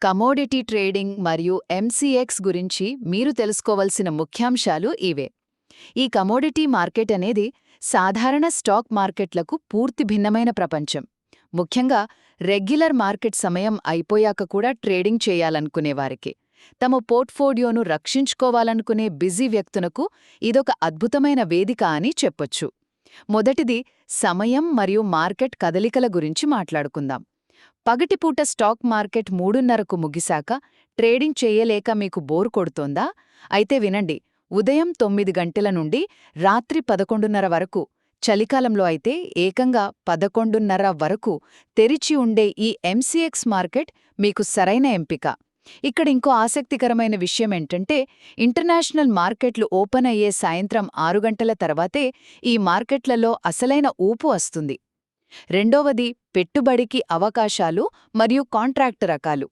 Commodity trading మరియు MCX గురించి మీరు తెలుసుకోవలసిన ముఖ్యాంశాలు ఇవే. ఈ కమోడిటీ మార్కెట్ అనేది సాధారణ స్టాక్ మార్కెట్లకు పూర్తి భిన్నమైన ప్రపంచం. ముఖ్యంగా రెగ్యులర్ మార్కెట్ సమయం అయిపోయాక కూడా ట్రేడింగ్ చేయాలనుకునేవారికి, తమ పోర్ట్ఫోలియోను రక్షించుకోవాలనుకునే బిజీ వ్యక్తులకు ఇదొక అద్భుతమైన వేదిక అని చెప్పొచ్చు. మొదటిది సమయం మరియు మార్కెట్ కదలికల గురించి మాట్లాడుకుందాం. పగటిపూట స్టాక్ మార్కెట్ 3:30కు ముగిశాక ట్రేడింగ్ చేయలేక మీకు బోర్ కొడుతోందా? అయితే వినండి, ఉదయం 9 గంటల నుండి రాత్రి 11:30 వరకు, చలికాలంలో అయితే ఏకంగా 11:30 వరకు తెరిచి ఉండే ఈ ఎంసీఎక్స్ మార్కెట్ మీకు సరైన ఎంపిక. ఇక్కడింకో ఆసక్తికరమైన విషయమేంటంటే, ఇంటర్నేషనల్ మార్కెట్లు ఓపెన్ అయ్యే సాయంత్రం 6 గంటల తర్వాతే ఈ మార్కెట్లలో అసలైన ఊపు వస్తుంది. రెండవది పెట్టుబడికి అవకాశాలు మరియు కాంట్రాక్ట్ రకాలు.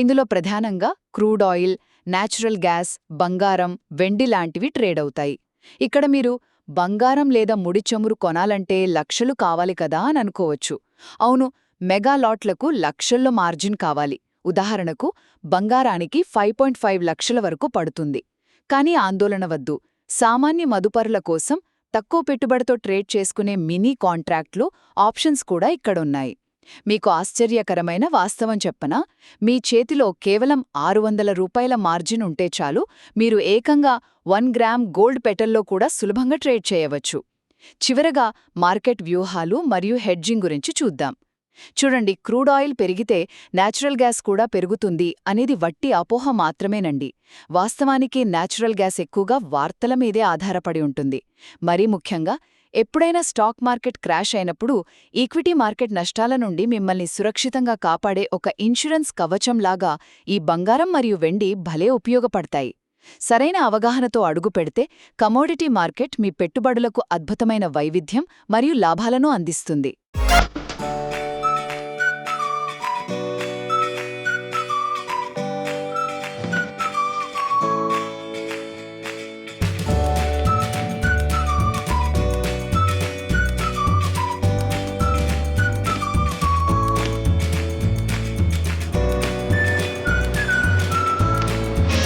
ఇందులో ప్రధానంగా క్రూడ్ ఆయిల్, న్యాచురల్ గ్యాస్, బంగారం, వెండి లాంటివి ట్రేడవుతాయి. ఇక్కడ మీరు బంగారం లేదా ముడి చమురు కొనాలంటే లక్షలు కావాలి కదా అని అనుకోవచ్చు. అవును, మెగా లాట్లకు లక్షల్లో మార్జిన్ కావాలి. ఉదాహరణకు బంగారానికి 5.5 లక్షల వరకు పడుతుంది. కానీ ఆందోళన వద్దు, సామాన్య మదుపరుల కోసం తక్కువ పెట్టుబడితో ట్రేడ్ చేసుకునే మినీ కాంట్రాక్ట్లు ఆప్షన్స్ కూడా ఇక్కడున్నాయి. మీకు ఆశ్చర్యకరమైన వాస్తవం చెప్పనా? మీ చేతిలో కేవలం 600 రూపాయల మార్జిన్ ఉంటే చాలు, మీరు ఏకంగా 1 గ్రామ్ గోల్డ్ పెటల్లో కూడా సులభంగా ట్రేడ్ చేయవచ్చు. చివరగా మార్కెట్ వ్యూహాలు మరియు హెడ్జింగ్ గురించి చూద్దాం. చూడండి, క్రూడ్ ఆయిల్ పెరిగితే న్యాచురల్ గ్యాస్ కూడా పెరుగుతుంది అనేది వట్టి అపోహ మాత్రమేనండి. వాస్తవానికి న్యాచురల్ గ్యాస్ ఎక్కువగా వార్తల మీదే ఆధారపడి ఉంటుంది. మరీ ముఖ్యంగా ఎప్పుడైనా స్టాక్ మార్కెట్ క్రాష్ అయినప్పుడు ఈక్విటీ మార్కెట్ నష్టాల నుండి మిమ్మల్ని సురక్షితంగా కాపాడే ఒక ఇన్సూరెన్స్ కవచంలాగా ఈ బంగారం మరియు వెండి భలే ఉపయోగపడతాయి. సరైన అవగాహనతో అడుగు పెడితే కమోడిటీ మార్కెట్ మీ పెట్టుబడులకు అద్భుతమైన వైవిధ్యం మరియు లాభాలను అందిస్తుంది.